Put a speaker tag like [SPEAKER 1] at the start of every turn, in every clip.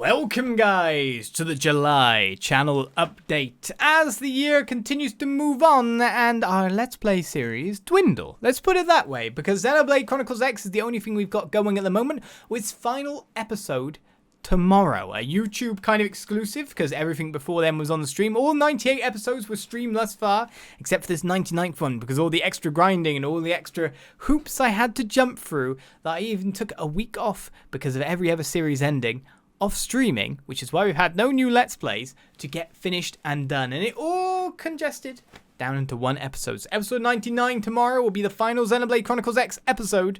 [SPEAKER 1] Welcome guys to the July channel update as the year continues to move on and our Let's Play series dwindle. Let's put it that way, because Xenoblade Chronicles X is the only thing we've got going at the moment, with its final episode tomorrow. A YouTube kind of exclusive, because everything before then was on the stream. All 98 episodes were streamed thus far, except for this 99th one, because all the extra grinding and all the extra hoops I had to jump through, that I even took a week off because of every other series ending of streaming, which is why we've had no new Let's Plays to get finished and done, and it all congested down into one episode. So episode 99 tomorrow will be the final Xenoblade Chronicles X episode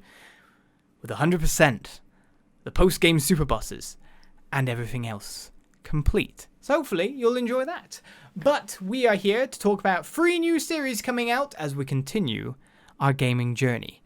[SPEAKER 1] with 100%, the post-game super bosses, and everything else complete. So hopefully you'll enjoy that. But we are here to talk about 3 new series coming out as we continue our gaming journey.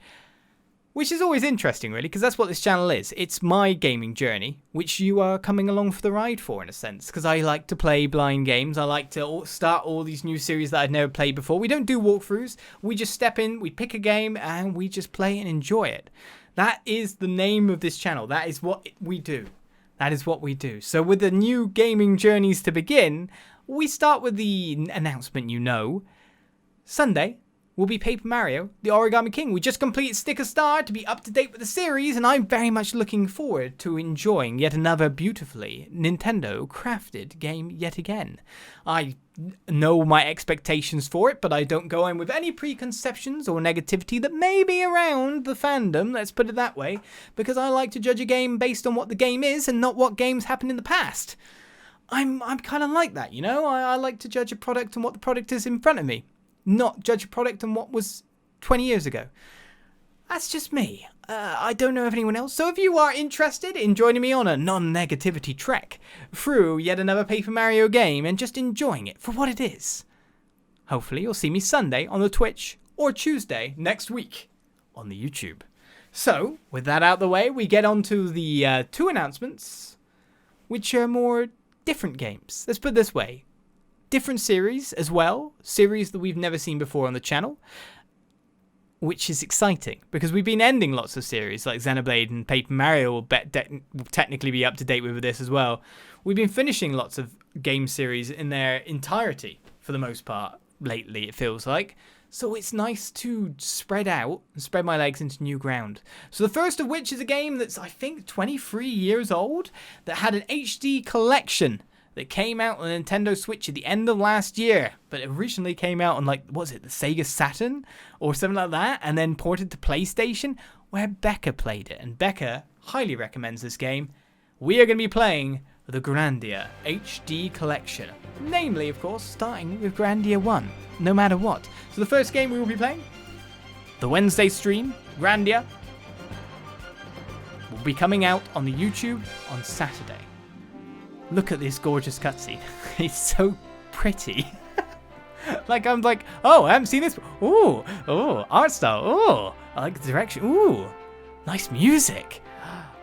[SPEAKER 1] Which is always interesting, really, because that's what this channel is. It's my gaming journey, which you are coming along for the ride for, in a sense. Because I like to play blind games. I like to start all these new series that I've never played before. We don't do walkthroughs. We just step in, we pick a game, and we just play and enjoy it. That is the name of this channel. That is what we do. That is what we do. So with the new gaming journeys to begin, we start with the announcement you know. Sunday will be Paper Mario, the Origami King. We just completed Sticker Star to be up to date with the series, and I'm very much looking forward to enjoying yet another beautifully Nintendo crafted game yet again. I know my expectations for it, but I don't go in with any preconceptions or negativity that may be around the fandom, let's put it that way, because I like to judge a game based on what the game is and not what games happened in the past. I'm kind of like that, you know? I like to judge a product on what the product is in front of me, not judge a product on what was 20 years ago. That's just me. I don't know of anyone else. So if you are interested in joining me on a non-negativity trek through yet another Paper Mario game and just enjoying it for what it is, hopefully you'll see me Sunday on the Twitch or Tuesday next week on the YouTube. So with that out of the way, we get on to the 2 announcements, which are more different games. Let's put it this way. Different series as well, series that we've never seen before on the channel, which is exciting because we've been ending lots of series like Xenoblade, and Paper Mario will technically be up to date with this as well. We've been finishing lots of game series in their entirety for the most part lately, it feels like. So it's nice to spread out and spread my legs into new ground. So the first of which is a game that's, I think, 23 years old, that had an HD collection that came out on the Nintendo Switch at the end of last year, but it originally came out on, like, what was it, the Sega Saturn or something like that, and then ported to PlayStation, where Becca played it, and Becca highly recommends this game. We are going to be playing the Grandia HD Collection, namely, of course, starting with Grandia 1, no matter what. So the first game we will be playing, the Wednesday stream, Grandia, will be coming out on the YouTube on Saturday. Look at this gorgeous cutscene. It's so pretty. I'm like, oh, I haven't seen this. Ooh, oh, art style. Oh, I like the direction. Ooh, nice music.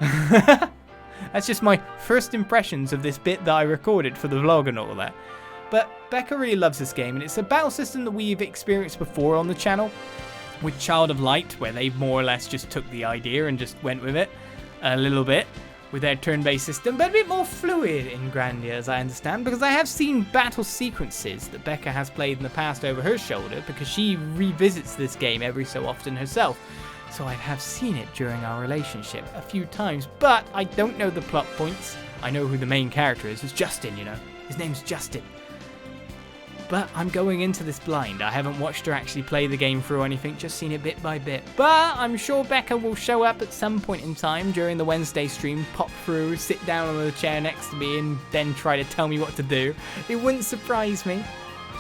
[SPEAKER 1] That's just my first impressions of this bit that I recorded for the vlog and all that. But Becca really loves this game, and it's a battle system that we've experienced before on the channel with Child of Light, where they more or less just took the idea and just went with it a little bit with their turn-based system, but a bit more fluid in Grandia, as I understand, because I have seen battle sequences that Becca has played in the past over her shoulder, because she revisits this game every so often herself. So I have seen it during our relationship a few times, but I don't know the plot points. I know who the main character is. It's Justin, you know. His name's Justin. But I'm going into this blind. I haven't watched her actually play the game through or anything, just seen it bit by bit. But I'm sure Becca will show up at some point in time during the Wednesday stream, pop through, sit down on the chair next to me, and then try to tell me what to do. It wouldn't surprise me.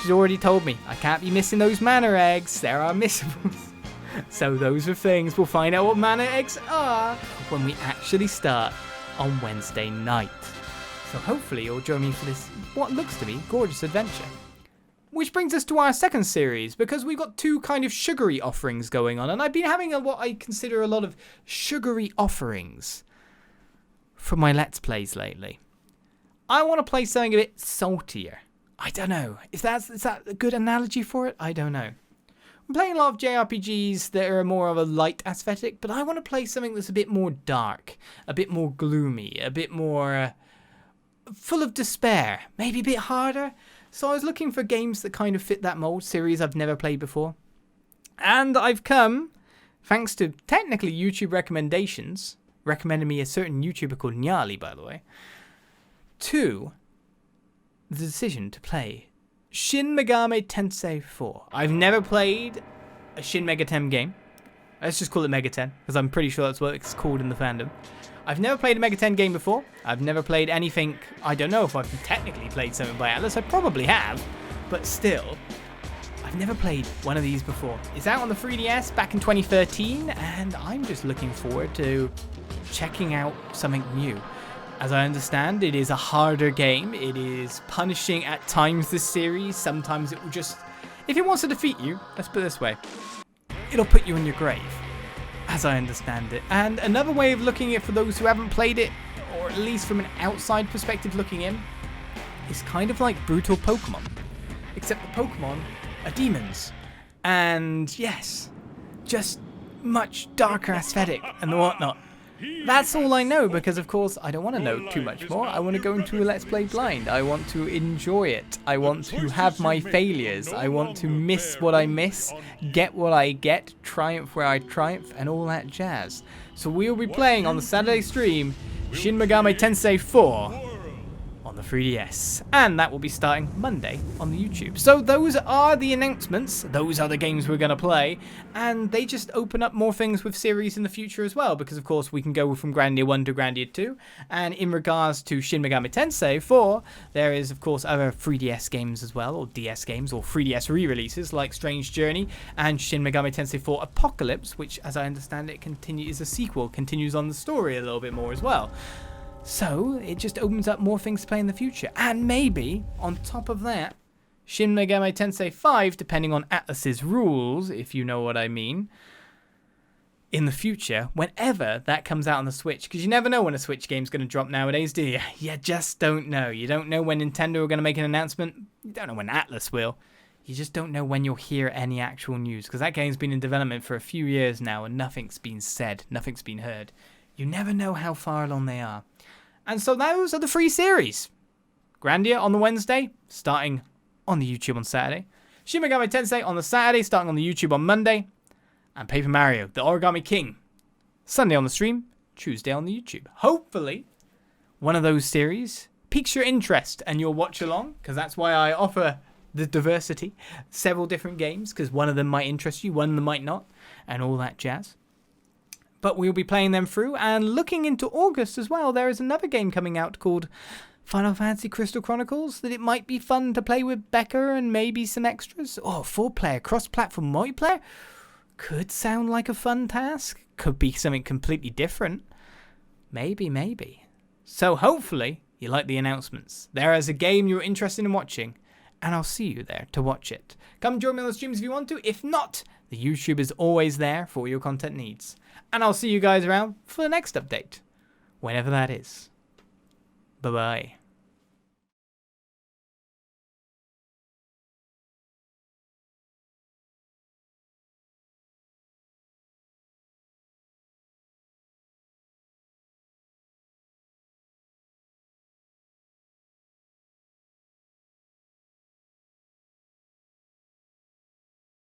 [SPEAKER 1] She's already told me I can't be missing those mana eggs. There are missables. So those are things. We'll find out what mana eggs are when we actually start on Wednesday night. So hopefully you'll join me for this, what looks to be, gorgeous adventure. Which brings us to our second series, because we've got 2 kind of sugary offerings going on, and I've been having what I consider a lot of sugary offerings for my Let's Plays lately. I want to play something a bit saltier. I don't know. Is that a good analogy for it? I don't know. I'm playing a lot of JRPGs that are more of a light aesthetic, but I want to play something that's a bit more dark, a bit more gloomy, a bit more full of despair, maybe a bit harder. So I was looking for games that kind of fit that mold, series I've never played before. And I've come, thanks to technically YouTube recommendations, recommended me a certain YouTuber called Nyali, by the way, to the decision to play Shin Megami Tensei 4. I've never played a Shin Mega 10 game. Let's just call it Mega 10, because I'm pretty sure that's what it's called in the fandom. I've never played a Mega 10 game before. I've never played anything. I don't know if I've technically played something by Atlas. I probably have, but still, I've never played one of these before. It's out on the 3DS back in 2013, and I'm just looking forward to checking out something new. As I understand, it is a harder game. It is punishing at times, this series. Sometimes it will just, if it wants to defeat you, let's put it this way, it'll put you in your grave, as I understand it. And another way of looking at it for those who haven't played it, or at least from an outside perspective looking in, is kind of like brutal Pokemon. Except the Pokemon are demons. And yes, just much darker aesthetic and whatnot. That's all I know, because of course I don't want to know too much more. I want to go into a Let's Play blind. I want to enjoy it. I want to have my failures. I want to miss what I miss, get what I get, triumph where I triumph, and all that jazz. So we'll be playing on the Saturday stream Shin Megami Tensei 4 on the 3DS, and that will be starting Monday on the YouTube. So those are the announcements, those are the games we're going to play, and they just open up more things with series in the future as well, because of course we can go from Grandia 1 to Grandia 2, and in regards to Shin Megami Tensei 4, there is of course other 3DS games as well, or DS games, or 3DS re-releases like Strange Journey and Shin Megami Tensei 4 Apocalypse, which as I understand it is a sequel, continues on the story a little bit more as well. So, it just opens up more things to play in the future. And maybe, on top of that, Shin Megami Tensei 5, depending on Atlas's rules, if you know what I mean, in the future, whenever that comes out on the Switch. Because you never know when a Switch game's going to drop nowadays, do you? You just don't know. You don't know when Nintendo are going to make an announcement. You don't know when Atlas will. You just don't know when you'll hear any actual news. Because that game's been in development for a few years now, and nothing's been said. Nothing's been heard. You never know how far along they are. And so those are the 3 series. Grandia on the Wednesday, starting on the YouTube on Saturday. Shin Megami Tensei on the Saturday, starting on the YouTube on Monday. And Paper Mario, the Origami King, Sunday on the stream, Tuesday on the YouTube. Hopefully, one of those series piques your interest and you'll watch along, because that's why I offer the diversity. Several different games, because one of them might interest you, one of them might not, and all that jazz. But we'll be playing them through, and looking into August as well, there is another game coming out called Final Fantasy Crystal Chronicles that it might be fun to play with Becca and maybe some extras. Oh, 4-player, cross-platform multiplayer? Could sound like a fun task. Could be something completely different. Maybe. So hopefully you like the announcements. There is a game you're interested in watching, and I'll see you there to watch it. Come join me on the streams if you want to. If not, the YouTube is always there for all your content needs. And I'll see you guys around for the next update, whenever that is. Bye-bye.